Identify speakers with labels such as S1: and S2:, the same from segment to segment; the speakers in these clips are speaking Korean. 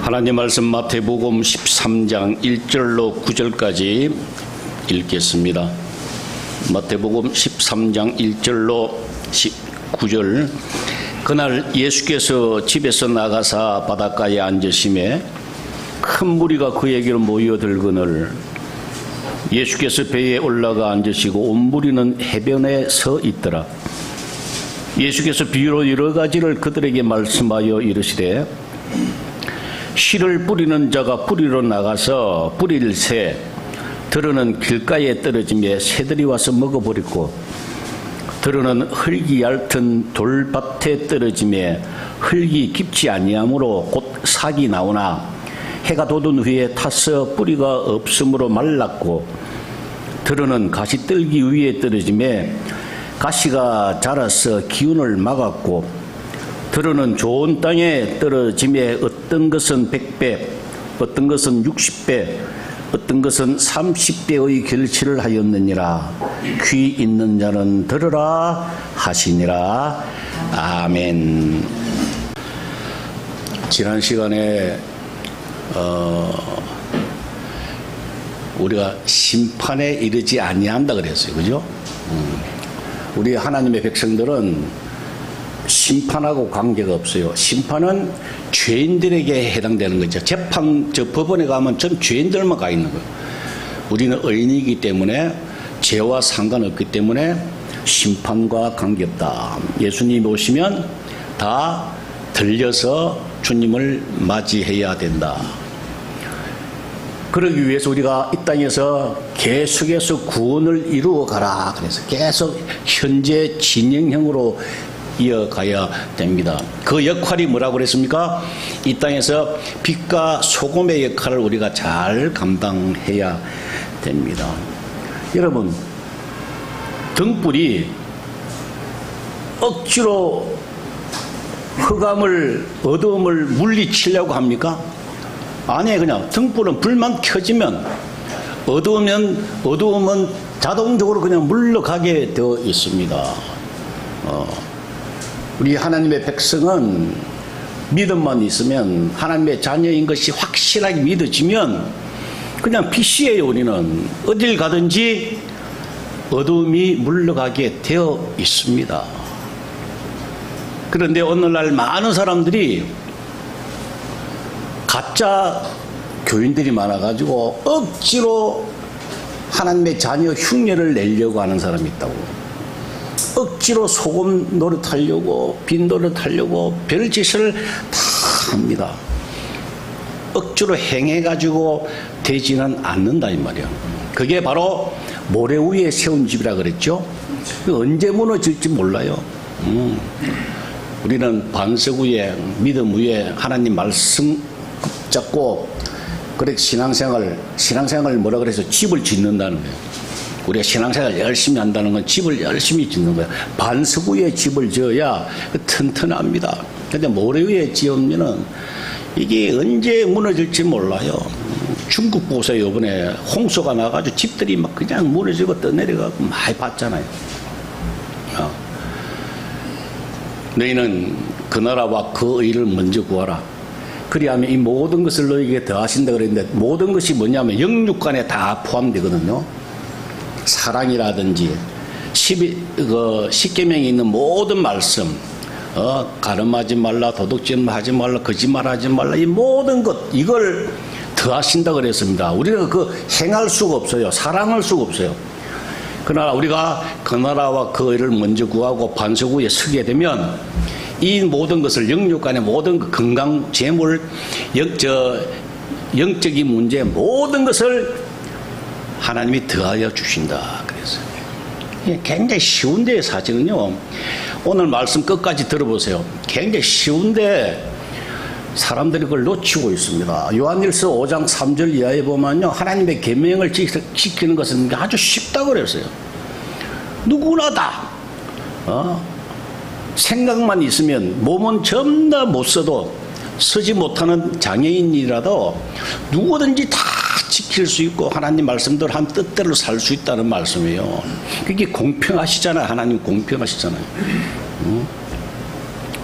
S1: 하나님 말씀 마태복음 13장 1절로 9절까지 읽겠습니다. 마태복음 13장 1절로 9절. 그날 예수께서 집에서 나가사 바닷가에 앉으심에 큰 무리가 그에게로 모여들거늘 예수께서 배에 올라가 앉으시고 온 무리는 해변에 서 있더라. 예수께서 비유로 여러 가지를 그들에게 말씀하여 이르시되 씨를 뿌리는 자가 뿌리러 나가서 뿌릴 새 들어는 길가에 떨어지며 새들이 와서 먹어버리고 들어는 흙이 얇은 돌밭에 떨어지며 흙이 깊지 아니하므로 곧 삭이 나오나 해가 돋은 후에 타서 뿌리가 없으므로 말랐고 들어는 가시떨기 위에 떨어지며 가시가 자라서 기운을 막았고 들어는 좋은 땅에 떨어지며 어떤 것은 100배, 어떤 것은 60배, 어떤 것은 30배의 결실을 하였느니라. 귀 있는 자는 들으라 하시니라. 아멘. 지난 시간에 우리가 심판에 이르지 아니한다 그랬어요. 그죠? 우리 하나님의 백성들은 심판하고 관계가 없어요. 심판은 죄인들에게 해당되는 거죠. 법원에 가면 전 죄인들만 가 있는 거예요. 우리는 의인이기 때문에 죄와 상관없기 때문에 심판과 관계없다. 예수님 오시면 다 들려서 주님을 맞이해야 된다. 그러기 위해서 우리가 이 땅에서 계속해서 구원을 이루어 가라. 그래서 계속 현재 진행형으로 이어가야 됩니다. 그 역할이 뭐라고 그랬습니까? 이 땅에서 빛과 소금의 역할을 우리가 잘 감당해야 됩니다. 여러분, 등불이 억지로 흑암을, 어두움을 물리치려고 합니까? 아니에요. 그냥 등불은 불만 켜지면 어두움은 자동적으로 그냥 물러가게 되어 있습니다. 우리 하나님의 백성은 믿음만 있으면 하나님의 자녀인 것이 확실하게 믿어지면 그냥 빛이에요. 우리는 어딜 가든지 어두움이 물러가게 되어 있습니다. 그런데 오늘날 많은 사람들이 가짜 교인들이 많아가지고 억지로 하나님의 자녀 흉내를 내려고 하는 사람이 있다고. 억지로 소금 노릇하려고 빛 노릇하려고 별짓을 다 합니다. 억지로 행해가지고 되지는 않는다 이 말이야. 그게 바로 모래 위에 세운 집이라 그랬죠. 언제 무너질지 몰라요. 우리는 반석 위에 믿음 위에 하나님 말씀 붙잡고 그렇게 신앙생활 뭐라 그래서 집을 짓는다는 거예요. 우리가 신앙생활 열심히 한다는 건 집을 열심히 짓는 거야. 반석 위에 집을 지어야 튼튼합니다. 근데 모래 위에 지으면은 이게 언제 무너질지 몰라요. 중국 보세요. 이번에 홍수가 나가지고 집들이 막 그냥 무너지고 떠내려가고 많이 봤잖아요. 너희는 그 나라와 그 의를 먼저 구하라. 그리하면 이 모든 것을 너희에게 더하신다 그랬는데 모든 것이 뭐냐면 영육간에 다 포함되거든요. 사랑이라든지 십계명에 있는 모든 말씀, 가늠하지 말라, 도둑질하지 말라, 거짓말하지 말라, 이 모든 것 이걸 더하신다 그랬습니다. 우리가 그 행할 수가 없어요. 사랑할 수가 없어요. 그러나 우리가 그 나라와 그 의를 먼저 구하고 반석 위에 서게 되면 이 모든 것을 영육간의 모든 건강, 재물, 영적인 문제 모든 것을 하나님이 더하여 주신다 그랬어요. 굉장히 쉬운데 사실은요. 오늘 말씀 끝까지 들어보세요. 굉장히 쉬운데 사람들이 그걸 놓치고 있습니다. 요한일서 5장 3절 이하에 보면요. 하나님의 계명을 지키는 것은 아주 쉽다고 그랬어요. 누구나 다 생각만 있으면 몸은 전부 다 못 써도 서지 못하는 장애인이라도 누구든지 다 지킬 수 있고 하나님 말씀대로 한 뜻대로 살 수 있다는 말씀이에요. 그게 공평하시잖아요. 하나님 공평하시잖아요.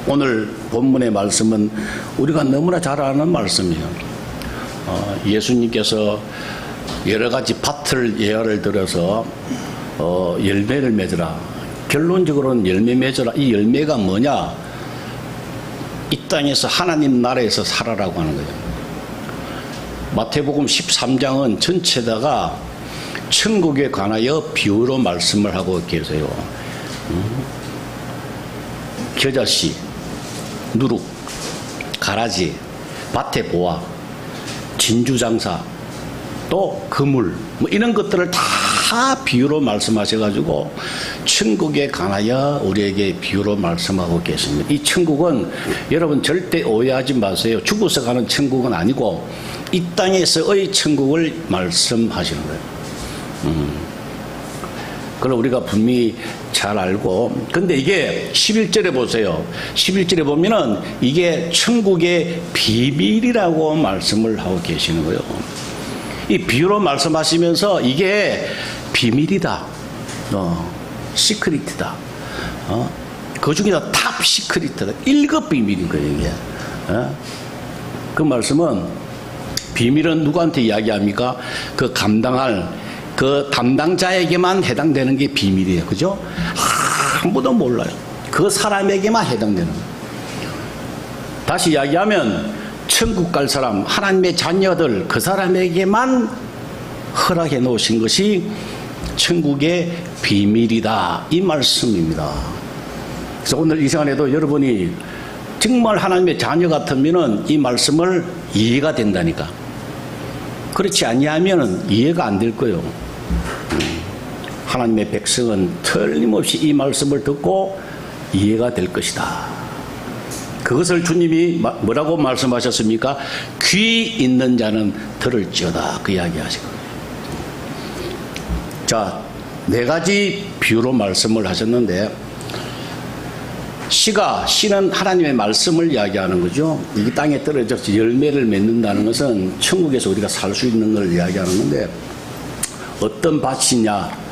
S1: 오늘 본문의 말씀은 우리가 너무나 잘 아는 말씀이에요. 예수님께서 여러 가지 밭을 예화를 들어서 열매를 맺으라. 결론적으로는 열매 맺으라. 이 열매가 뭐냐? 이 땅에서 하나님 나라에서 살아라고 하는 거예요. 마태복음 13장은 전체다가 천국에 관하여 비유로 말씀을 하고 계세요. 겨자씨, 누룩, 가라지, 밭의 보화, 진주장사, 또 그물, 뭐 이런 것들을 다 비유로 말씀하셔가지고 천국에 관하여 우리에게 비유로 말씀하고 계십니다. 이 천국은 여러분 절대 오해하지 마세요. 죽어서 가는 천국은 아니고 이 땅에서의 천국을 말씀하시는 거예요. 그걸 우리가 분명히 잘 알고, 근데 이게 11절에 보세요. 11절에 보면은 이게 천국의 비밀이라고 말씀을 하고 계시는 거예요. 이 비유로 말씀하시면서 이게 비밀이다. 시크릿이다. 그 중에서 탑 시크릿이다. 1급 비밀인 거예요, 이게. 그 말씀은 비밀은 누구한테 이야기합니까? 그 감당할 그 담당자에게만 해당되는 게 비밀이에요. 그죠? 아무도 몰라요. 그 사람에게만 해당되는 거예요. 다시 이야기하면 천국 갈 사람, 하나님의 자녀들, 그 사람에게만 허락해 놓으신 것이 천국의 비밀이다. 이 말씀입니다. 그래서 오늘 이 시간에도 여러분이 정말 하나님의 자녀 같으면은 이 말씀을 이해가 된다니까. 그렇지 아니하면은 이해가 안 될 거예요. 하나님의 백성은 틀림없이 이 말씀을 듣고 이해가 될 것이다. 그것을 주님이 뭐라고 말씀하셨습니까? 귀 있는 자는 들을지어다. 그 이야기 하시거든요. 자, 4가지 비유로 말씀을 하셨는데, 씨는 하나님의 말씀을 이야기하는 거죠. 이 땅에 떨어져서 열매를 맺는다는 것은 천국에서 우리가 살 수 있는 걸 이야기하는 건데, 어떤 밭이냐?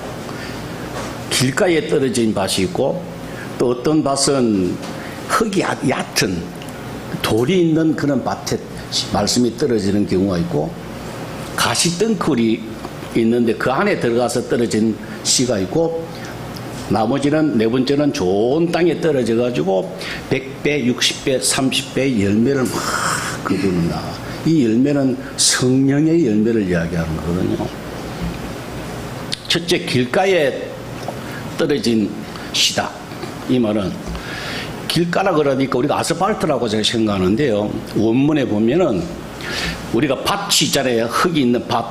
S1: 길가에 떨어진 밭이 있고, 또 어떤 밭은 흙이 얕은 돌이 있는 그런 밭에 말씀이 떨어지는 경우가 있고, 가시덩굴이 있는데 그 안에 들어가서 떨어진 씨가 있고, 나머지는 4번째는 좋은 땅에 떨어져 가지고 100배, 60배, 30배의 열매를 막 거두는다. 이 열매는 성령의 열매를 이야기하는 거거든요. 첫째, 길가에 떨어진 씨다. 이 말은 길가라 그러니까 우리가 아스팔트라고 제가 생각하는데요. 원문에 보면은 우리가 밭이 있잖아요. 흙이 있는 밭.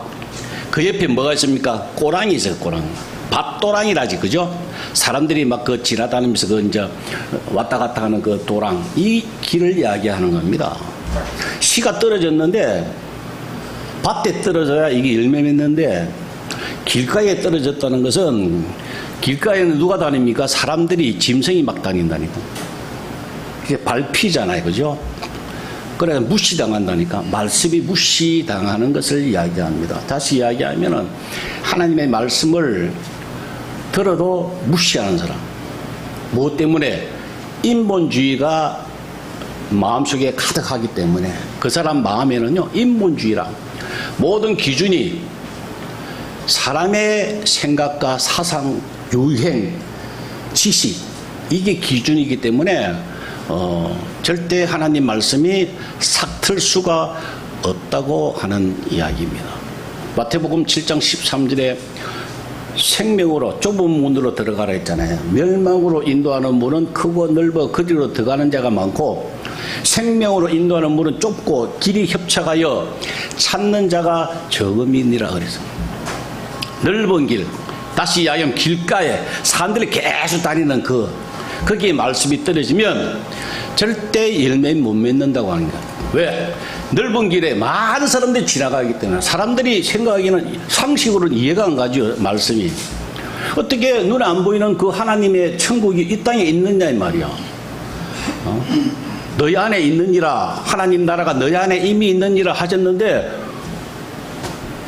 S1: 그 옆에 뭐가 있습니까? 꼬랑이 있어요, 꼬랑. 밭도랑이라지, 그죠? 사람들이 막 그 지나다니면서 그 이제 왔다 갔다 하는 그 도랑. 이 길을 이야기하는 겁니다. 씨가 떨어졌는데, 밭에 떨어져야 이게 열매 맺는데, 길가에 떨어졌다는 것은, 길가에는 누가 다닙니까? 사람들이, 짐승이 막 다닌다니까. 그게 밟히잖아요, 그죠? 그래서 무시당한다니까. 말씀이 무시당하는 것을 이야기합니다. 다시 이야기하면은 하나님의 말씀을 들어도 무시하는 사람. 무엇 때문에? 인본주의가 마음속에 가득하기 때문에. 그 사람 마음에는요, 인본주의라 모든 기준이 사람의 생각과 사상, 유행, 지식, 이게 기준이기 때문에 절대 하나님 말씀이 삭틀 수가 없다고 하는 이야기입니다. 마태복음 7장 13절에 생명으로 좁은 문으로 들어가라 했잖아요. 멸망으로 인도하는 문은 크고 넓어 그리로 들어가는 자가 많고, 생명으로 인도하는 문은 좁고 길이 협착하여 찾는 자가 적음이니라 그래서. 넓은 길, 다시 이야기하면 길가에 사람들이 계속 다니는 거기에 말씀이 떨어지면 절대 열매 못 맺는다고 하는 거야. 왜? 넓은 길에 많은 사람들이 지나가기 때문에. 사람들이 생각하기는 상식으로는 이해가 안 가죠, 말씀이. 어떻게 눈에 안 보이는 그 하나님의 천국이 이 땅에 있느냐 이 말이야. 너희 안에 있느니라, 하나님 나라가 너희 안에 이미 있느니라 하셨는데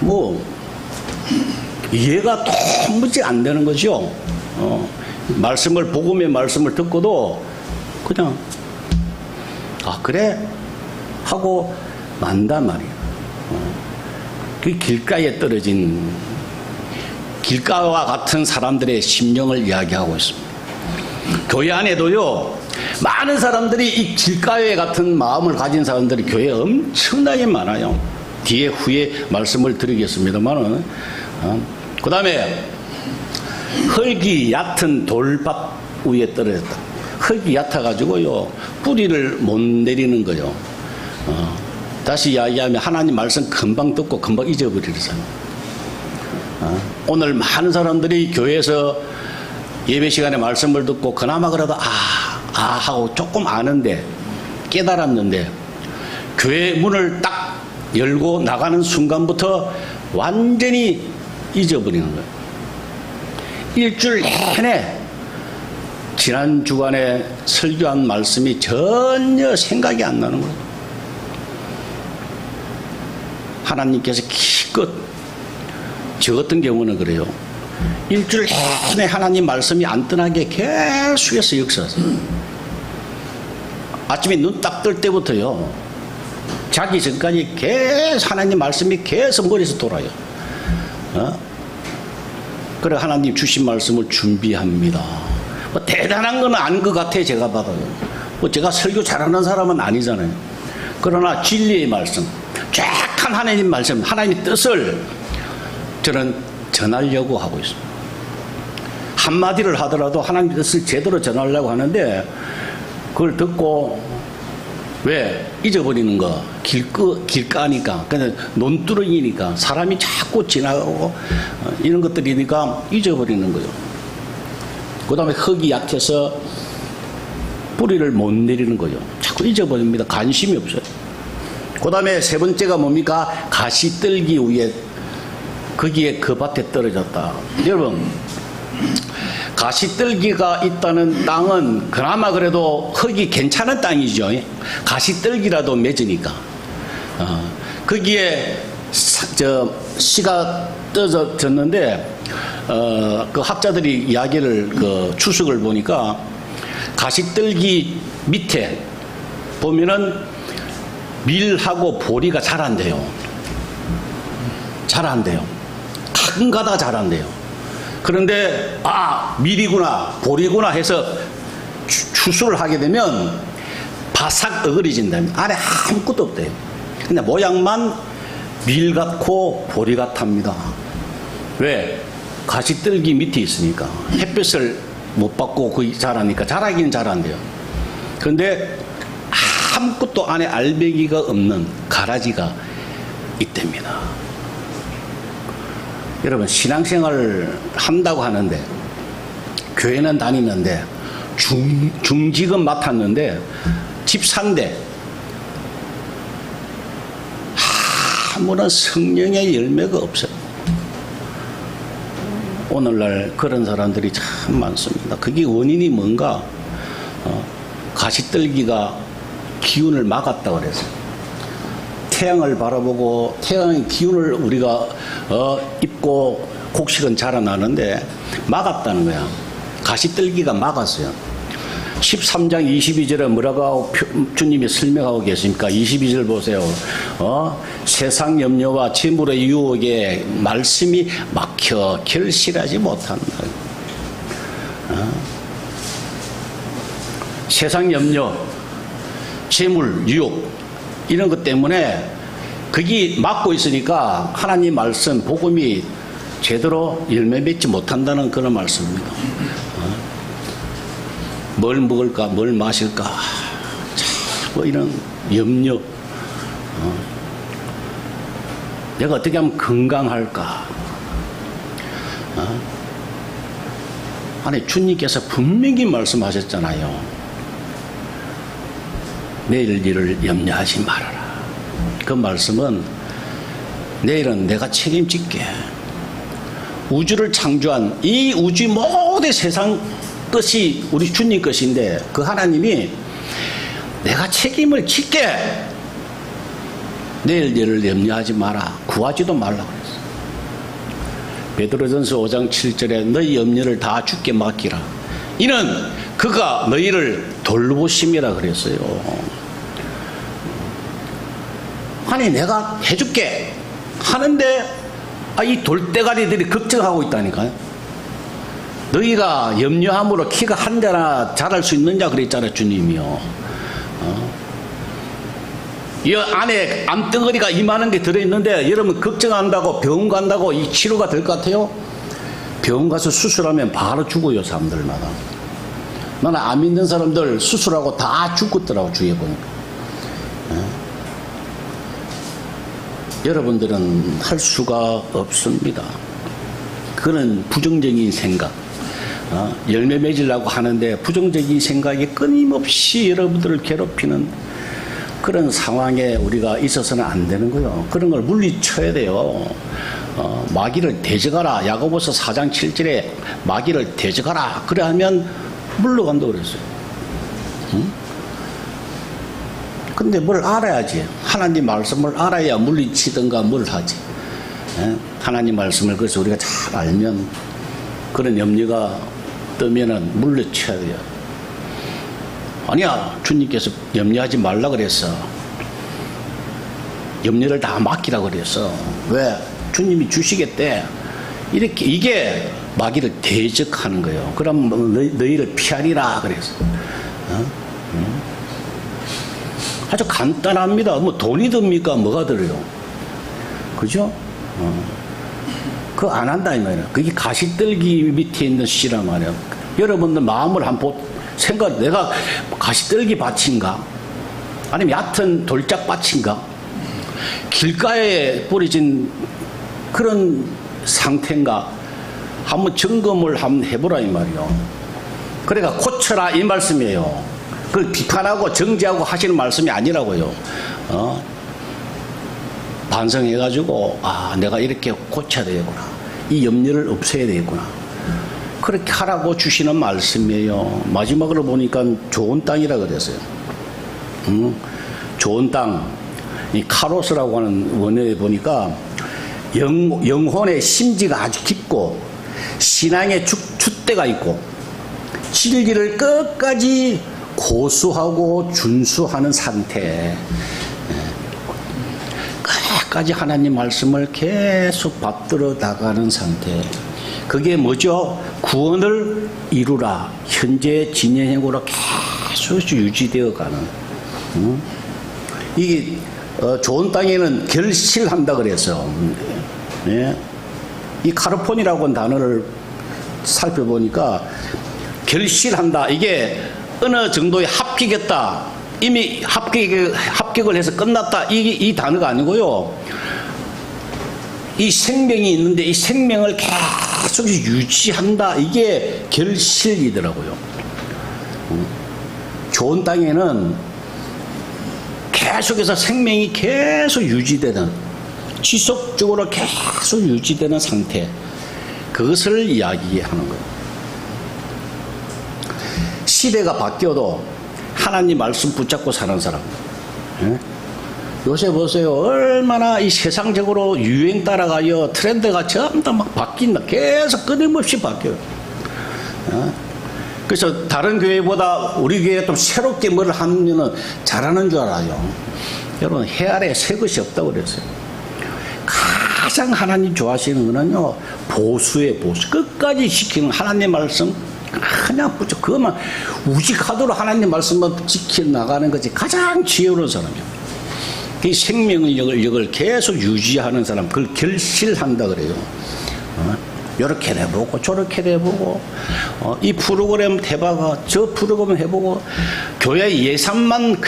S1: 뭐 이해가 도무지 안 되는 거죠. 말씀을, 복음의 말씀을 듣고도 그냥 아 그래? 하고 만단 말이야. 그 길가에 떨어진 길가와 같은 사람들의 심령을 이야기하고 있습니다. 교회 안에도요, 많은 사람들이 이 길가에 같은 마음을 가진 사람들이 교회에 엄청나게 많아요. 뒤에 후에 말씀을 드리겠습니다만은, 그 다음에 흙이 얕은 돌밭 위에 떨어졌다. 흙이 얕아가지고요, 뿌리를 못 내리는 거요. 다시 이야기하면 하나님 말씀 금방 듣고 금방 잊어버리잖아요. 오늘 많은 사람들이 교회에서 예배 시간에 말씀을 듣고 그나마 그래도 하고 조금 아는데 깨달았는데 교회 문을 딱 열고 나가는 순간부터 완전히 잊어버리는 거예요. 일주일 내내 지난 주간에 설교한 말씀이 전혀 생각이 안 나는 거예요. 하나님께서 기껏 저 같은 경우는 그래요. 일주일 내내 하나님 말씀이 안 떠나게 계속해서 역사하세요. 아침에 눈 딱 뜰 때부터요, 자기 전까지 계속 하나님 말씀이 계속 머리에서 돌아요. 그래 하나님 주신 말씀을 준비합니다. 뭐 대단한 건 아닌 것 같아요. 제가 봐도요. 뭐 제가 설교 잘하는 사람은 아니잖아요. 그러나 진리의 말씀, 쫙한 하나님 말씀, 하나님의 뜻을 저는 전하려고 하고 있습니다. 한마디를 하더라도 하나님의 뜻을 제대로 전하려고 하는데 그걸 듣고 왜 잊어버리는 거? 길가니까, 그냥 논두렁이니까 사람이 자꾸 지나가고 이런 것들이니까 잊어버리는 거예요. 그 다음에 흙이 약해서 뿌리를 못 내리는 거예요. 자꾸 잊어버립니다. 관심이 없어요. 그 다음에 세 번째가 뭡니까? 가시떨기 위에, 거기에 그 밭에 떨어졌다. 여러분, 가시떨기가 있다는 땅은 그나마 그래도 흙이 괜찮은 땅이죠. 가시떨기라도 맺으니까. 거기에 씨가 떨어졌는데 그 학자들이 이야기를 추측을 보니까 가시떨기 밑에 보면은 밀하고 보리가 잘 안 돼요. 잘 안 돼요. 가끔가다 잘 안 돼요. 그런데 밀이구나 보리구나 해서 추수를 하게 되면 바삭 어그러진다면 안에 아무것도 없대요. 근데 모양만 밀 같고 보리 같답니다. 왜? 가시떨기 밑에 있으니까 햇볕을 못 받고 거의 자라니까 자라기는 잘 안 돼요. 그런데 아무것도 안에 알배기가 없는 가라지가 있답니다. 여러분, 신앙생활을 한다고 하는데 교회는 다니는데 중직은 맡았는데 집 산대 아무런 성령의 열매가 없어요. 오늘날 그런 사람들이 참 많습니다. 그게 원인이 뭔가? 가시떨기가 기운을 막았다고 그랬어요. 태양을 바라보고 태양의 기운을 우리가 입고 곡식은 자라나는데 막았다는 거야. 가시떨기가 막았어요. 13장 22절에 뭐라고 주님이 설명하고 계십니까? 22절 보세요. 세상 염려와 재물의 유혹에 말씀이 막혀 결실하지 못한다. 세상 염려, 재물, 유혹 이런 것 때문에 거기 막고 있으니까 하나님 말씀, 복음이 제대로 열매 맺지 못한다는 그런 말씀입니다. 뭘 먹을까, 뭘 마실까, 뭐 이런 염려, 내가 어떻게 하면 건강할까. 아니, 주님께서 분명히 말씀하셨잖아요. 내일 일을 염려하지 말아라. 그 말씀은 내일은 내가 책임질게. 우주를 창조한 이 우주 모든 세상 것이 우리 주님 것인데 그 하나님이 내가 책임을 질게. 내일 일을 염려하지 마라. 구하지도 말라고 그랬어요. 베드로전서 5장 7절에 너희 염려를 다 주께 맡기라. 이는 그가 너희를 돌보심이라 그랬어요. 아니 내가 해줄게 하는데 이 돌대가리들이 걱정하고 있다니까요. 너희가 염려함으로 키가 한 자나 자랄 수 있느냐 그랬잖아요, 주님이요. 이 안에 암덩어리가 이만한 게 들어있는데 여러분 걱정한다고 병원 간다고 이 치료가 될 것 같아요? 병원 가서 수술하면 바로 죽어요, 사람들마다. 나는 암 있는 사람들 수술하고 다 죽었더라고, 주위에 보니까. 여러분들은 할 수가 없습니다. 그런 부정적인 생각, 열매 맺으려고 하는데 부정적인 생각이 끊임없이 여러분들을 괴롭히는 그런 상황에 우리가 있어서는 안 되는 거예요. 그런 걸 물리쳐야 돼요. 마귀를 대적하라. 야고보서 4장 7절에 마귀를 대적하라. 그래 하면 물러간다고 그랬어요. 근데 뭘 알아야지. 하나님 말씀을 알아야 물리치든가 뭘 하지. 하나님 말씀을 그래서 우리가 잘 알면 그런 염려가 뜨면은 물리쳐야 돼요. 아니야, 주님께서 염려하지 말라 그랬어. 염려를 다 맡기라 그랬어. 왜? 주님이 주시겠대. 이렇게 이게 마귀를 대적하는 거예요. 그럼 너희를 피하리라 그랬어. 아주 간단합니다. 뭐 돈이 듭니까? 뭐가 들어요? 그죠? 그거 안 한다 이 말이야. 그게 가시떨기 밑에 있는 씨란 말이야. 여러분들 마음을 한번 생각, 내가 가시떨기 밭인가? 아니면 얕은 돌짝 밭인가? 길가에 뿌려진 그런 상태인가? 한번 점검을 한번 해보라 이 말이요. 그러니까 고쳐라 이 말씀이에요. 그걸 비판하고 정죄하고 하시는 말씀이 아니라고요. 반성해가지고 내가 이렇게 고쳐야 되겠구나. 이 염려를 없애야 되겠구나. 그렇게 하라고 주시는 말씀이에요. 마지막으로 보니까 좋은 땅이라 그랬어요. 좋은 땅, 이 카로스라고 하는 원어에 보니까 영혼의 심지가 아주 깊고 신앙의 줏대가 있고 진리를 끝까지 고수하고 준수하는 상태. 끝까지 하나님 말씀을 계속 받들어 나가는 상태. 그게 뭐죠? 구원을 이루라. 현재 진행형으로 계속 유지되어 가는. 이게 좋은 땅에는 결실한다 그래서. 네. 이 카르폰이라고 하는 단어를 살펴보니까 결실한다. 이게 어느 정도에 합격했다. 이미 합격을 해서 끝났다. 이 단어가 아니고요. 이 생명이 있는데 이 생명을 계속 유지한다. 이게 결실이더라고요. 좋은 땅에는 계속해서 생명이 계속 유지되는, 지속적으로 계속 유지되는 상태. 그것을 이야기하는 거예요. 시대가 바뀌어도 하나님 말씀 붙잡고 사는 사람. 요새 보세요. 얼마나 이 세상적으로 유행 따라가요. 트렌드가 전부 다 막 바뀐다. 계속 끊임없이 바뀌어요. 그래서 다른 교회보다 우리 교회가 좀 새롭게 뭘 하면은 잘하는 줄 알아요. 여러분, 해 아래 새 것이 없다고 그랬어요. 가장 하나님 좋아하시는 거는요, 보수의 보수. 끝까지 지키는 하나님 말씀. 그냥 붙여. 그것만 우직하도록 하나님 말씀만 지켜나가는 것이 가장 지혜로운 사람이에요. 이 생명력을 계속 유지하는 사람, 그걸 결실한다 그래요. 이렇게 해보고 저렇게 해보고 이 프로그램 해봐가 저 프로그램 해보고 교회 예산만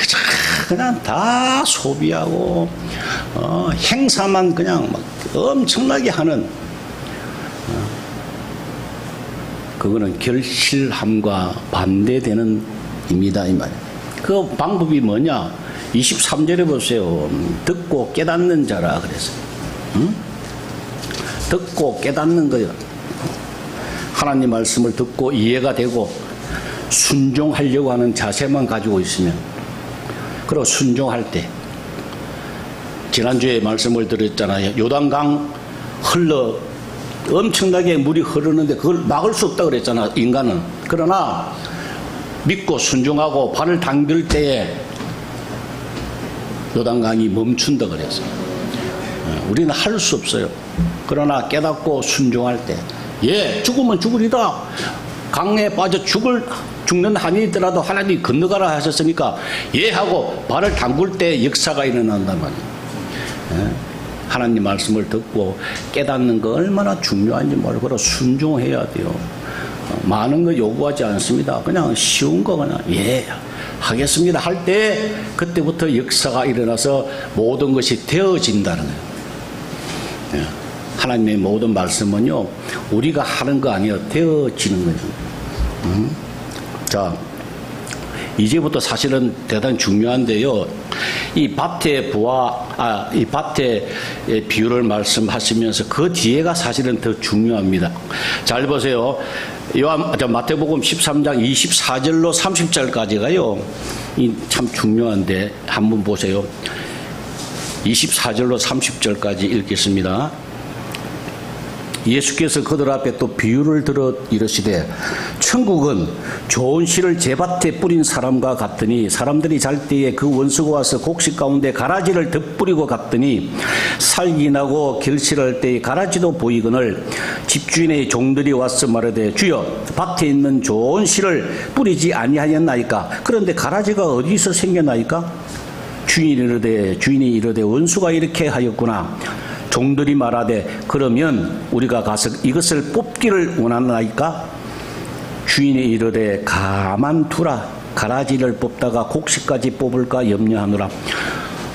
S1: 그냥 다 소비하고 행사만 그냥 막 엄청나게 하는 그거는 결실함과 반대되는 입니다 이 말이에요. 그 방법이 뭐냐? 23절에 보세요. 듣고 깨닫는 자라 그랬어요. 듣고 깨닫는 거예요. 하나님 말씀을 듣고 이해가 되고 순종하려고 하는 자세만 가지고 있으면, 그리고 순종할 때 지난주에 말씀을 드렸잖아요. 요단강 흘러 엄청나게 물이 흐르는데 그걸 막을 수 없다 그랬잖아, 인간은. 그러나 믿고 순종하고 발을 담글 때에 요단강이 멈춘다 그랬어요. 우리는 할 수 없어요. 그러나 깨닫고 순종할 때, 예, 죽으면 죽으리다. 강에 빠져 죽는 한이 있더라도 하나님이 건너가라 하셨으니까 예 하고 발을 담글 때 역사가 일어난단 말이에요. 예? 하나님 말씀을 듣고 깨닫는 거 얼마나 중요한지 모르고 순종해야 돼요. 많은 거 요구하지 않습니다. 그냥 쉬운 거 그냥 예 하겠습니다 할 때 그때부터 역사가 일어나서 모든 것이 되어진다는 거예요. 예. 하나님의 모든 말씀은요 우리가 하는 거 아니에요. 되어지는 거예요. 자, 이제부터 사실은 대단히 중요한데요. 이 밭의 이 밭의 비유를 말씀하시면서 그 뒤에가 사실은 더 중요합니다. 잘 보세요. 마태복음 13장 24절로 30절까지가요. 이 참 중요한데 한번 보세요. 24절로 30절까지 읽겠습니다. 예수께서 그들 앞에 또 비유를 들어 이르시되 천국은 좋은 씨를 제밭에 뿌린 사람과 같으니 사람들이 잘 때에 그 원수가 와서 곡식 가운데 가라지를 덧뿌리고 갔더니 살기 나고 결실할 때에 가라지도 보이거늘 집주인의 종들이 와서 말하되 주여 밭에 있는 좋은 씨를 뿌리지 아니하였나이까. 그런데 가라지가 어디서 생겨나이까. 주인이 이르되 원수가 이렇게 하였구나. 종들이 말하되 그러면 우리가 가서 이것을 뽑기를 원하나이까. 주인이 이르되 가만두라. 가라지를 뽑다가 곡식까지 뽑을까 염려하노라.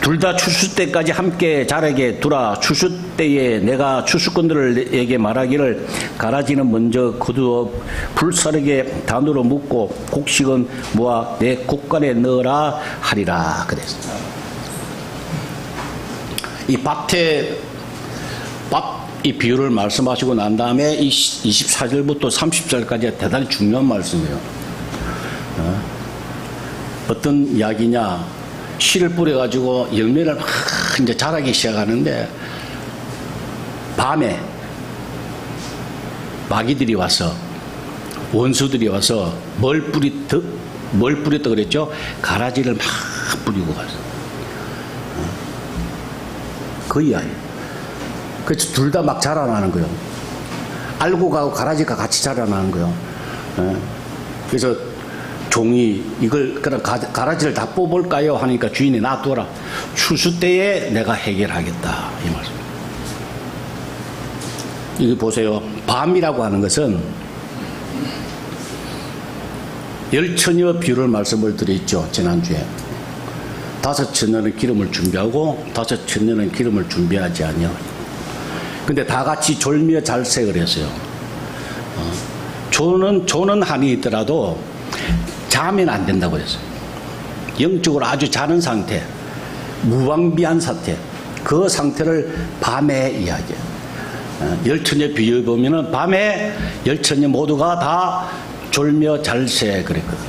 S1: 둘 다 추수 때까지 함께 자라게 두라. 추수 때에 내가 추수꾼들에게 말하기를 가라지는 먼저 거두어 불사르게 단으로 묶고 곡식은 모아 내 곡간에 넣으라 하리라 그랬습니다. 이 이 비유를 말씀하시고 난 다음에 이 24절부터 30절까지 대단히 중요한 말씀이에요. 어떤 이야기냐. 씨를 뿌려가지고 열매를 막 이제 자라기 시작하는데 밤에 마귀들이 와서 원수들이 와서 뭘 뿌렸다 그랬죠? 가라지를 막 뿌리고 가서 그 이야기. 그래서 둘 다 막 자라나는 거예요. 알고 가고 가라지가 같이 자라나는 거예요. 그래서 종이 이걸 그럼 가라지를 다 뽑을까요? 하니까 주인이 놔둬라. 추수 때에 내가 해결하겠다. 이 말씀. 이거 보세요. 밤이라고 하는 것은 열처녀 비유를 말씀을 드렸죠. 지난주에. 5처녀는 기름을 준비하고 5처녀는 기름을 준비하지 아니요. 근데 다 같이 졸며 잘색을 했어요. 조는 한이 있더라도 자면 안 된다고 그랬어요. 영적으로 아주 자는 상태, 무방비한 상태, 그 상태를 밤에 이야기해요. 열처녀 비유 보면은 밤에 열처녀 모두가 다 졸며 잘새 그랬거든.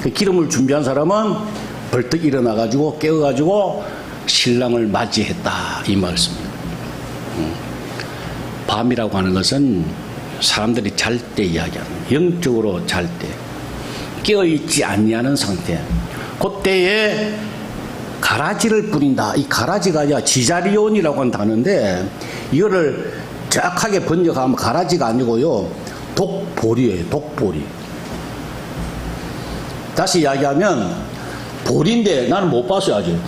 S1: 그 기름을 준비한 사람은 벌떡 일어나가지고 깨어가지고 신랑을 맞이했다 이 말씀입니다. 밤이라고 하는 것은 사람들이 잘 때 이야기하는 영적으로 잘 때 깨어있지 아니하는 상태. 그때에 가라지를 뿌린다. 이 가라지가 아니라 지자리온이라고 하는 단어인데 이거를 정확하게 번역하면 가라지가 아니고요. 독보리예요. 독보리. 다시 이야기하면 보리인데 나는 못 봤어요 아직.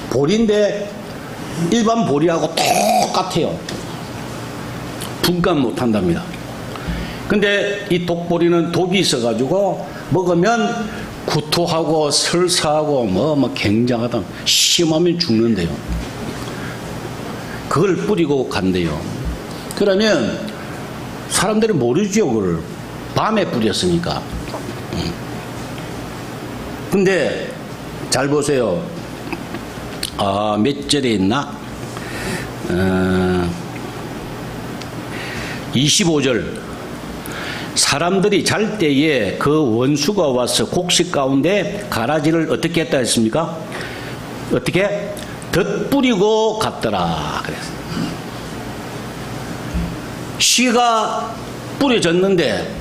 S1: 보리인데 일반 보리하고 똑같아요. 분간 못한답니다. 근데 이 독보리는 독이 있어가지고 먹으면 구토하고 설사하고 뭐 굉장하다. 심하면 죽는데요. 그걸 뿌리고 간대요. 그러면 사람들이 모르죠. 그걸 밤에 뿌렸으니까. 근데 잘 보세요. 몇 절에 있나? 25절. 사람들이 잘 때에 그 원수가 와서 곡식 가운데 가라지를 어떻게 했다 했습니까? 어떻게? 덧뿌리고 갔더라. 그랬어요. 씨가 뿌려졌는데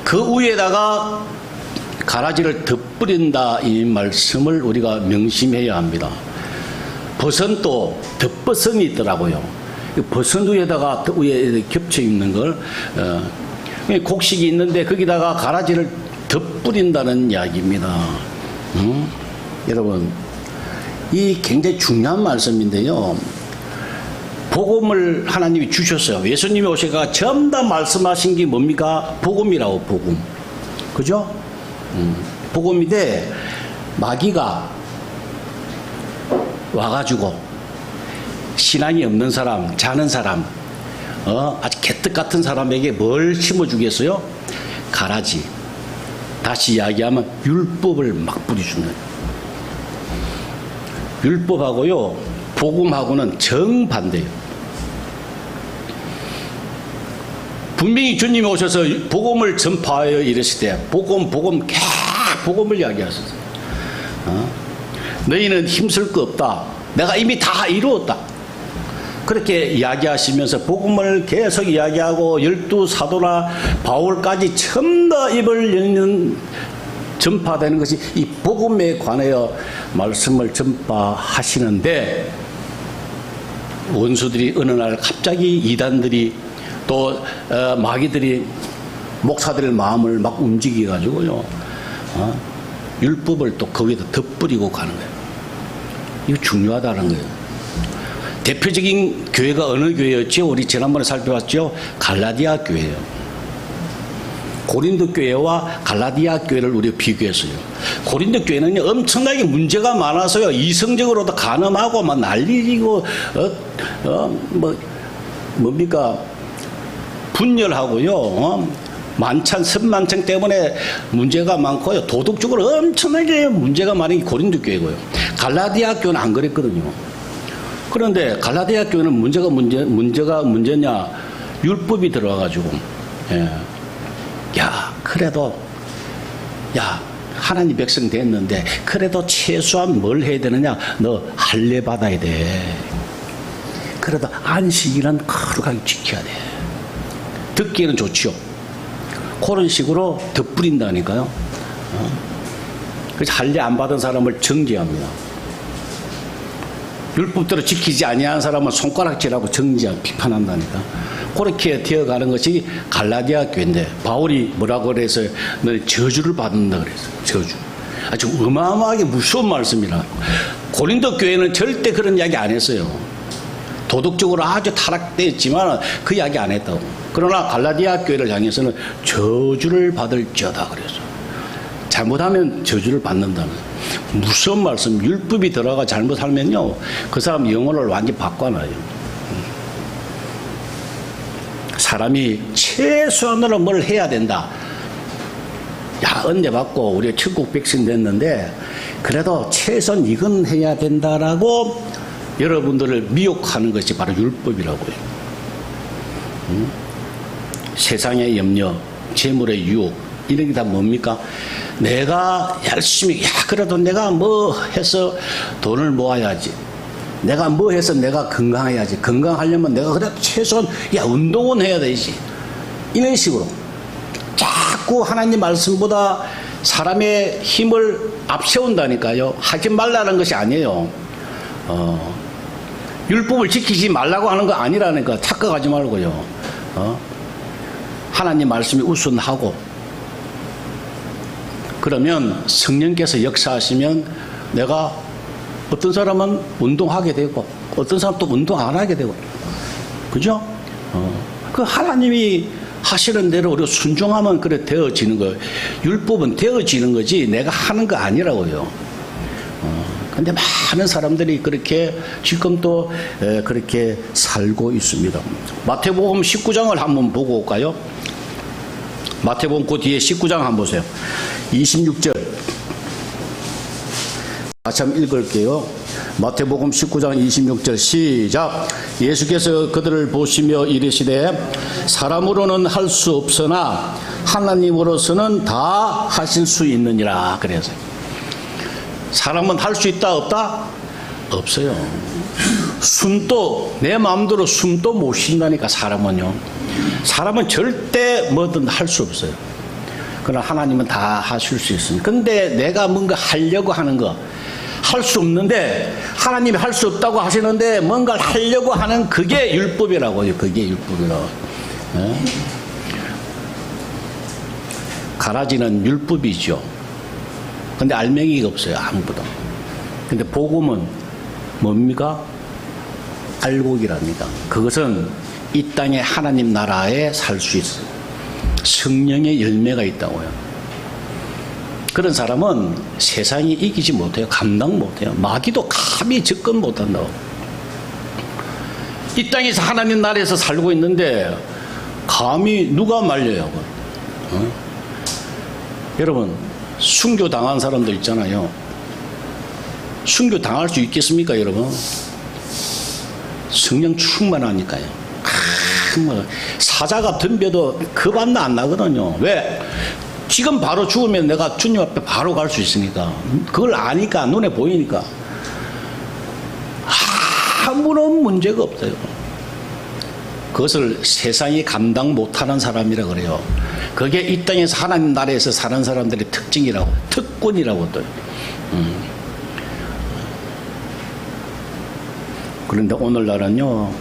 S1: 그 위에다가 가라지를 덧뿌린다 이 말씀을 우리가 명심해야 합니다. 버선 또 덧버선이 있더라고요. 버선 위에다가 위에 겹쳐 있는 걸 곡식이 있는데 거기다가 가라지를 덧뿌린다는 이야기입니다. 여러분, 이 굉장히 중요한 말씀인데요. 복음을 하나님이 주셨어요. 예수님이 오셔가 전부 다 말씀하신 게 뭡니까? 복음이라고, 복음. 그죠? 복음인데 마귀가 와가지고 신앙이 없는 사람, 자는 사람, 아주 개떡 같은 사람에게 뭘 심어주겠어요? 가라지. 다시 이야기하면 율법을 막 뿌려주는 거예요. 율법하고요, 복음하고는 정반대예요. 분명히 주님이 오셔서 복음을 전파하여 이르시되 복음을 이야기하셨어요. 너희는 힘쓸 거 없다. 내가 이미 다 이루었다. 그렇게 이야기하시면서 복음을 계속 이야기하고 12사도나 바울까지 전부 다 입을 열는 전파되는 것이 이 복음에 관하여 말씀을 전파하시는데 원수들이 어느 날 갑자기 이단들이 또 마귀들이 목사들의 마음을 막 움직여가지고요, 율법을 또 거기다 덧뿌리고 가는 거예요. 이거 중요하다는 거예요. 대표적인 교회가 어느 교회였죠? 우리 지난번에 살펴봤죠? 갈라디아 교회예요. 고린도 교회와 갈라디아 교회를 우리가 비교했어요. 고린도 교회는 엄청나게 문제가 많아서요, 이성적으로도 간음하고 막 난리고 뭡니까? 분열하고요, 만찬, 선만찬 때문에 문제가 많고요, 도덕적으로 엄청나게 문제가 많은 게 고린도 교회고요. 갈라디아 교회는 안 그랬거든요. 그런데 갈라디아 교회는 문제가 문제냐? 율법이 들어와가지고, 야, 그래도, 야, 하나님 백성 됐는데, 그래도 최소한 뭘 해야 되느냐? 너 할례 받아야 돼. 그래도 안식일은 거룩하게 지켜야 돼. 듣기에는 좋지요. 그런 식으로 덧뿌린다니까요. 그래서 할례 안 받은 사람을 정죄합니다. 율법대로 지키지 아니한 사람은 손가락질하고 비판한다니까. 그렇게 되어가는 것이 갈라디아 교회인데, 바울이 뭐라고 그래서 너는 저주를 받는다 그랬어요. 저주. 아주 어마어마하게 무서운 말씀이라. 고린도 교회는 절대 그런 이야기 안 했어요. 도덕적으로 아주 타락되었지만 그 이야기 안 했다고. 그러나 갈라디아 교회를 향해서는 저주를 받을지어다 그랬어요. 잘못하면 저주를 받는다는 무서운 말씀. 율법이 들어가 잘못 살면요, 그 사람 영혼을 완전히 바꿔놔요. 사람이 최소한으로 뭘 해야 된다. 야, 은혜 받고 우리 천국 백성 됐는데 그래도 최소한 이건 해야 된다라고 여러분들을 미혹하는 것이 바로 율법이라고요. 세상의 염려, 재물의 유혹, 이런 게 다 뭡니까? 내가 열심히, 야, 그래도 내가 뭐 해서 돈을 모아야지. 내가 뭐 해서 내가 건강해야지. 건강하려면 내가 그래도 최소한, 야, 운동은 해야 되지. 이런 식으로. 자꾸 하나님 말씀보다 사람의 힘을 앞세운다니까요. 하지 말라는 것이 아니에요. 율법을 지키지 말라고 하는 거 아니라니까. 착각하지 말고요. 하나님 말씀이 우선하고, 그러면 성령께서 역사하시면 내가 어떤 사람은 운동하게 되고 어떤 사람은 또 운동 안 하게 되고, 그죠? 그 하나님이 하시는 대로 우리가 순종하면 그래 되어지는 거예요. 율법은 되어지는 거지 내가 하는 거 아니라고요. 근데 많은 사람들이 그렇게 지금 또 그렇게 살고 있습니다. 마태복음 19장을 한번 보고 올까요? 마태복음 그 뒤에 19장 한번 보세요. 26절 다시 한번 읽을게요. 마태복음 19장 26절 시작. 예수께서 그들을 보시며 이르시되 사람으로는 할 수 없으나 하나님으로서는 다 하실 수 있느니라. 그래서 사람은 할 수 있다 없다? 없어요. 숨도 내 마음대로 숨도 못 쉰다니까. 사람은요, 사람은 절대 뭐든 할 수 없어요. 그러나 하나님은 다 하실 수 있습니다. 근데 내가 뭔가 하려고 하는 거, 할 수 없는데 하나님이 할 수 없다고 하시는데 뭔가를 하려고 하는 그게 율법이라고요. 그게 율법이라고. 네? 가라지는 율법이죠. 근데 알맹이가 없어요. 아무것도. 근데 복음은 뭡니까? 알곡이랍니다. 그것은 이 땅에 하나님 나라에 살 수 있어요. 성령의 열매가 있다고요. 그런 사람은 세상이 이기지 못해요. 감당 못해요. 마귀도 감히 접근 못한다고. 이 땅에서 하나님 나라에서 살고 있는데 감히 누가 말려요? 어? 여러분 순교 당한 사람들 있잖아요. 순교 당할 수 있겠습니까, 여러분? 성령 충만하니까요. 사자가 덤벼도 겁 안 나거든요. 왜? 지금 바로 죽으면 내가 주님 앞에 바로 갈 수 있으니까. 그걸 아니까, 눈에 보이니까. 아무런 문제가 없어요. 그것을 세상이 감당 못하는 사람이라 그래요. 그게 이 땅에서 하나님 나라에서 사는 사람들의 특징이라고, 특권이라고 또. 그런데 오늘날은요,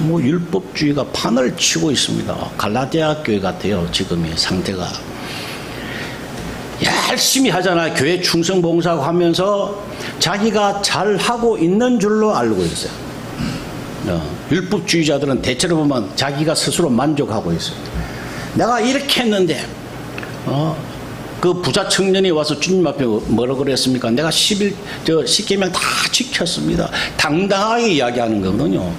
S1: 뭐 율법주의가 판을 치고 있습니다. 갈라디아 교회 같아요. 지금의 상태가. 열심히 하잖아요. 교회 충성봉사하고 하면서 자기가 잘하고 있는 줄로 알고 있어요. 율법주의자들은 대체로 보면 자기가 스스로 만족하고 있어요. 내가 이렇게 했는데 그 부자 청년이 와서 주님 앞에 뭐라고 그랬습니까? 내가 10계명 다 지켰습니다. 당당하게 이야기하는 거거든요.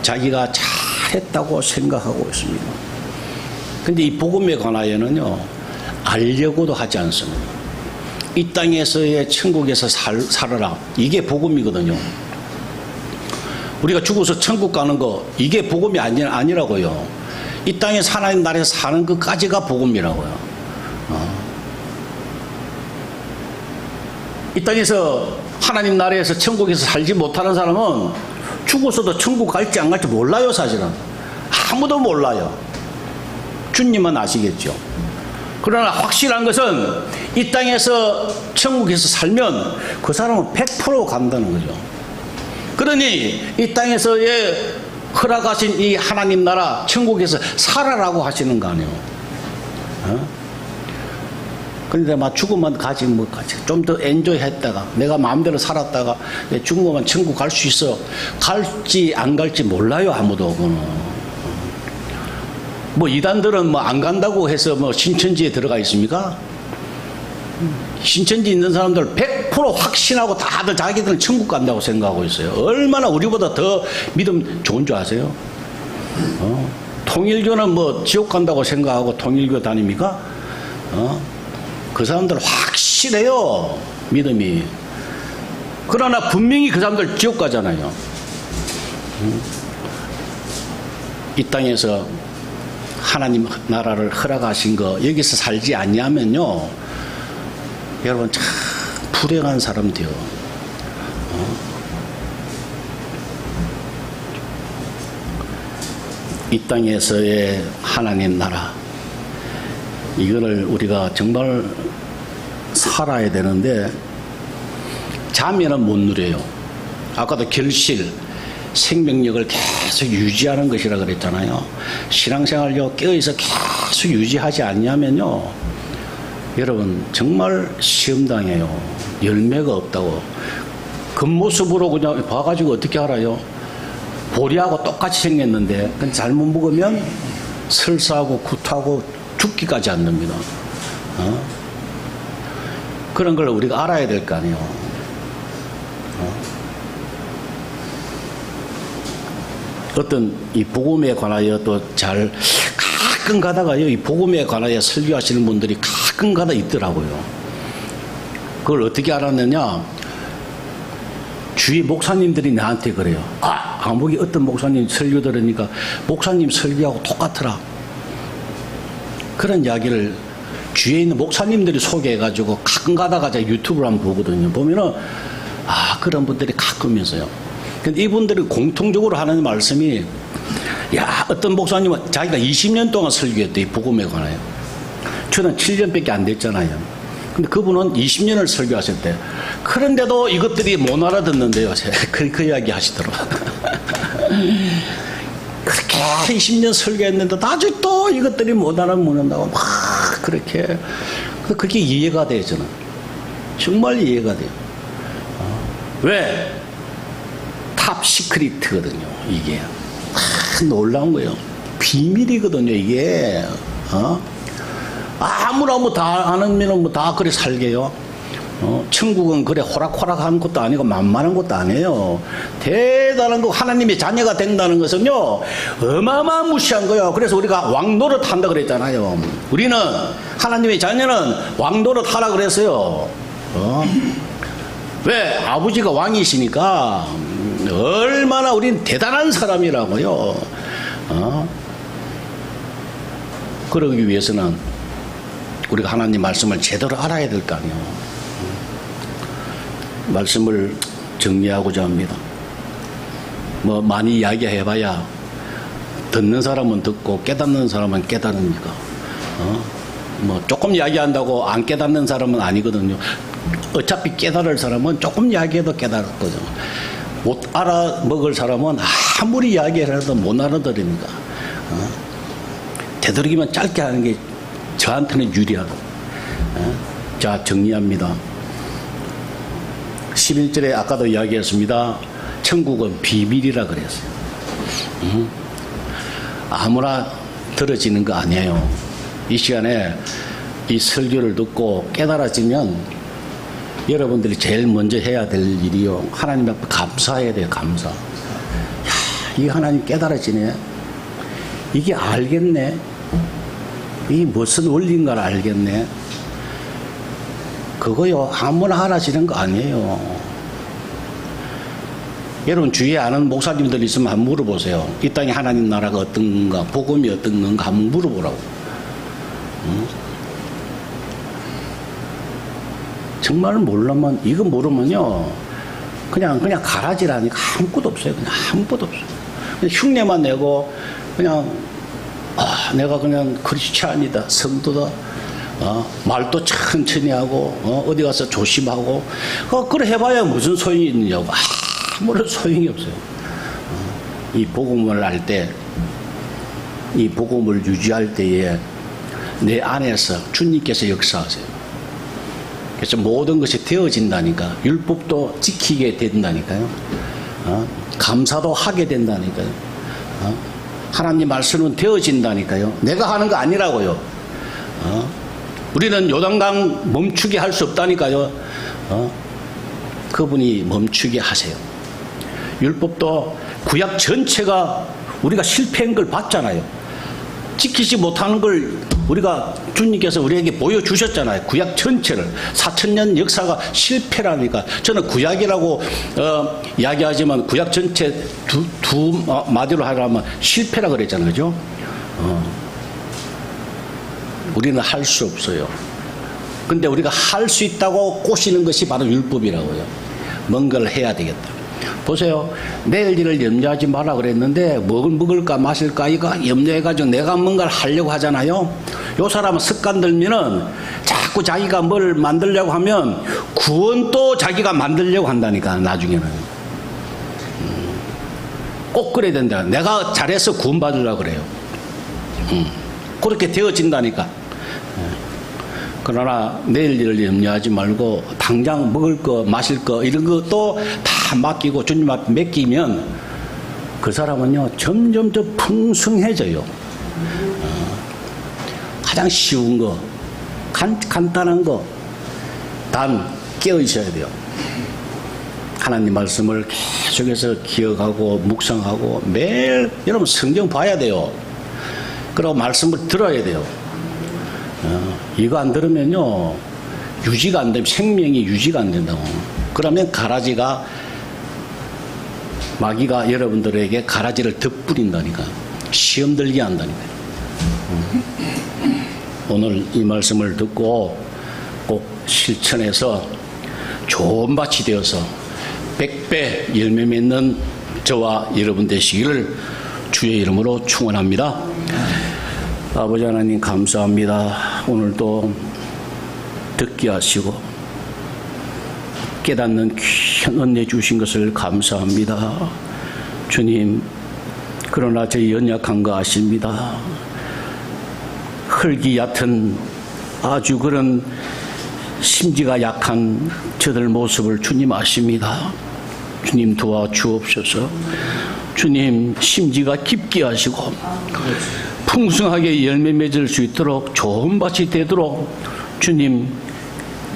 S1: 자기가 잘했다고 생각하고 있습니다. 근데 이 복음에 관하여는요, 알려고도 하지 않습니다. 이 땅에서의 천국에서 살아라. 이게 복음이거든요. 우리가 죽어서 천국 가는 거, 이게 복음이 아니라고요. 이 땅에서 하나님 나라에서 사는 것까지가 복음이라고요. 이 땅에서 하나님 나라에서 천국에서 살지 못하는 사람은 죽어서도 천국 갈지 안 갈지 몰라요, 사실은. 아무도 몰라요. 주님은 아시겠죠. 그러나 확실한 것은 이 땅에서 천국에서 살면 그 사람은 100% 간다는 거죠. 그러니 이 땅에서의 허락하신 이 하나님 나라 천국에서 살아라고 하시는 거 아니에요. 그런데 막 죽으면 가지 뭐 가지. 좀 더 엔조이 했다가 내가 마음대로 살았다가 죽으면 천국 갈 수 있어. 갈지 안 갈지 몰라요, 아무도. 뭐 이단들은 뭐 안 간다고 해서 뭐 신천지에 들어가 있습니까? 신천지 있는 사람들 100% 확신하고 다들 자기들은 천국 간다고 생각하고 있어요. 얼마나 우리보다 더 믿음 좋은 줄 아세요? 통일교는 뭐 지옥 간다고 생각하고 통일교 다닙니까? 그 사람들 확실해요, 믿음이. 그러나 분명히 그 사람들 지옥 가잖아요. 이 땅에서 하나님 나라를 허락하신 거 여기서 살지 않냐면요, 여러분 참 불행한 사람 돼요. 이 땅에서의 하나님 나라, 이거를 우리가 정말 살아야 되는데 자면은 못 누려요. 아까도 결실, 생명력을 계속 유지하는 것이라 그랬잖아요. 신앙생활요, 깨어있어 계속 유지하지 않냐면요, 여러분 정말 시험당해요. 열매가 없다고. 겉모습으로 그냥 봐가지고 어떻게 알아요? 보리하고 똑같이 생겼는데 근데 잘못 먹으면 설사하고 구토하고 죽기까지 안 됩니다. 그런 걸 우리가 알아야 될 거 아니에요. 어떤 이 복음에 관하여 또 잘 가끔 가다가요, 이 복음에 관하여 설교하시는 분들이 가끔 가다 있더라고요. 그걸 어떻게 알았느냐? 주위 목사님들이 나한테 그래요. 아무기 어떤 목사님 설교 들으니까 목사님 설교하고 똑같더라. 그런 이야기를 주위에 있는 목사님들이 소개해가지고 가끔 가다가 제가 유튜브를 한번 보거든요. 보면은 그런 분들이 가끔 있어요. 근데 이분들이 공통적으로 하는 말씀이, 어떤 목사님은 자기가 20년 동안 설교했대, 이 복음에 관하여. 저는 7년밖에 안 됐잖아요. 근데 그분은 20년을 설교하셨대요. 그런데도 이것들이 못 알아듣는데요. 그 이야기 하시더라고요. 그렇게 20년 설교했는데 아직도 이것들이 못 알아듣는다고 막 그렇게. 그게 이해가 돼요, 저는. 정말 이해가 돼요. 왜? 탑 시크릿거든요, 이게. 놀라운 거예요. 비밀이거든요, 이게. 아무나 뭐 다 아는 뭐 다 그래 살게요. 천국은 그래 호락호락한 것도 아니고 만만한 것도 아니에요. 대단한 거 하나님의 자녀가 된다는 것은요 어마어마한 무시한 거예요. 그래서 우리가 왕노릇 한다 그랬잖아요. 우리는 하나님의 자녀는 왕노릇 하라 그랬어요. 왜? 아버지가 왕이시니까 얼마나 우린 대단한 사람이라고요. 그러기 위해서는 우리가 하나님 말씀을 제대로 알아야 될 거 아니에요. 말씀을 정리하고자 합니다. 뭐 많이 이야기해봐야 듣는 사람은 듣고 깨닫는 사람은 깨닫으니까. 뭐 조금 이야기한다고 안 깨닫는 사람은 아니거든요. 어차피 깨달을 사람은 조금 이야기해도 깨달았거든요. 못 알아먹을 사람은 아무리 이야기해도 못 알아들으니까. 되도록이면 짧게 하는 게 저한테는 유리하고. 자, 정리합니다. 11절에 아까도 이야기했습니다. 천국은 비밀이라 그랬어요. 아무나 들어지는 거 아니에요. 이 시간에 이 설교를 듣고 깨달아지면 여러분들이 제일 먼저 해야 될 일이요. 하나님 앞에 감사해야 돼요. 감사. 야, 이 하나님 깨달아지네. 이게 알겠네. 이게 무슨 원리인가를 알겠네. 그거요 아무나 알아지는 거 아니에요. 여러분 주위에 아는 목사님들 있으면 한번 물어보세요. 이 땅에 하나님 나라가 어떤가, 복음이 어떤 건가 한번 물어보라고. 정말 몰라면, 이거 모르면요 그냥 가라지라니까 아무것도 없어요. 그냥 아무것도 없어요. 그냥 흉내만 내고 그냥 내가 그냥 크리스찬이다, 성도다, 말도 천천히 하고, 어디 가서 조심하고, 그래 해봐야 무슨 소용이 있느냐고. 아무런 소용이 없어요. 이 복음을 할 때, 이 복음을 유지할 때에 내 안에서 주님께서 역사하세요. 그래서 모든 것이 되어진다니까. 율법도 지키게 된다니까요. 감사도 하게 된다니까요. 하나님 말씀은 되어진다니까요. 내가 하는 거 아니라고요. 우리는 요단강 멈추게 할 수 없다니까요. 그분이 멈추게 하세요. 율법도 구약 전체가 우리가 실패한 걸 봤잖아요. 지키지 못하는 걸 우리가 주님께서 우리에게 보여주셨잖아요. 구약 전체를. 4000년 역사가 실패라니까. 저는 구약이라고 이야기하지만 구약 전체 두 마디로 하라면 실패라 그랬잖아요. 그죠? 우리는 할 수 없어요. 근데 우리가 할 수 있다고 꼬시는 것이 바로 율법이라고요. 뭔가를 해야 되겠다. 보세요. 내일 일을 염려하지 마라 그랬는데 뭘 먹을까 마실까 이거 염려해가지고 내가 뭔가를 하려고 하잖아요. 요 사람은 습관 들면은 자꾸 자기가 뭘 만들려고 하면 구원도 자기가 만들려고 한다니까. 나중에는 꼭 그래야 된다. 내가 잘해서 구원 받으려고 그래요. 그렇게 되어진다니까. 그러나 내일 일을 염려하지 말고 당장 먹을 거 마실 거 이런 것도 다 맡기고 주님 앞에 맡기면 그 사람은요 점점 더 풍성해져요. 가장 쉬운 거, 간단한 거, 단 깨어 있어야 돼요. 하나님 말씀을 계속해서 기억하고 묵상하고 매일 여러분 성경 봐야 돼요. 그리고 말씀을 들어야 돼요. 이거 안 들으면요 유지가 안 되면 생명이 유지가 안 된다고. 그러면 가라지가 마귀가 여러분들에게 가라지를 덧뿌린다니까. 시험 들게 한다니까. 오늘 이 말씀을 듣고 꼭 실천해서 좋은 밭이 되어서 100배 열매 맺는 저와 여러분 되시기를 주의 이름으로 축원합니다. 아버지 하나님 감사합니다. 오늘도 듣게 하시고 깨닫는 귀한 은혜 주신 것을 감사합니다. 주님, 그러나 저희 연약한 거 아십니다. 흙이 얕은 아주 그런 심지가 약한 저들 모습을 주님 아십니다. 주님 도와주옵소서. 주님 심지가 깊게 하시고 풍성하게 열매 맺을 수 있도록 좋은 밭이 되도록 주님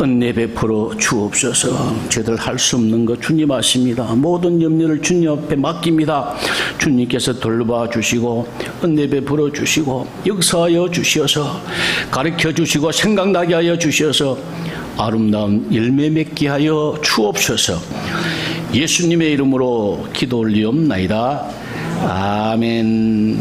S1: 은혜 베풀어 주옵소서. 저들 할 수 없는 것 주님 아십니다. 모든 염려를 주님 앞에 맡깁니다. 주님께서 돌봐 주시고 은혜 베풀어 주시고 역사하여 주시어서 가르쳐 주시고 생각나게 하여 주시어서 아름다운 열매 맺게 하여 주옵소서. 예수님의 이름으로 기도 올리옵나이다. 아멘.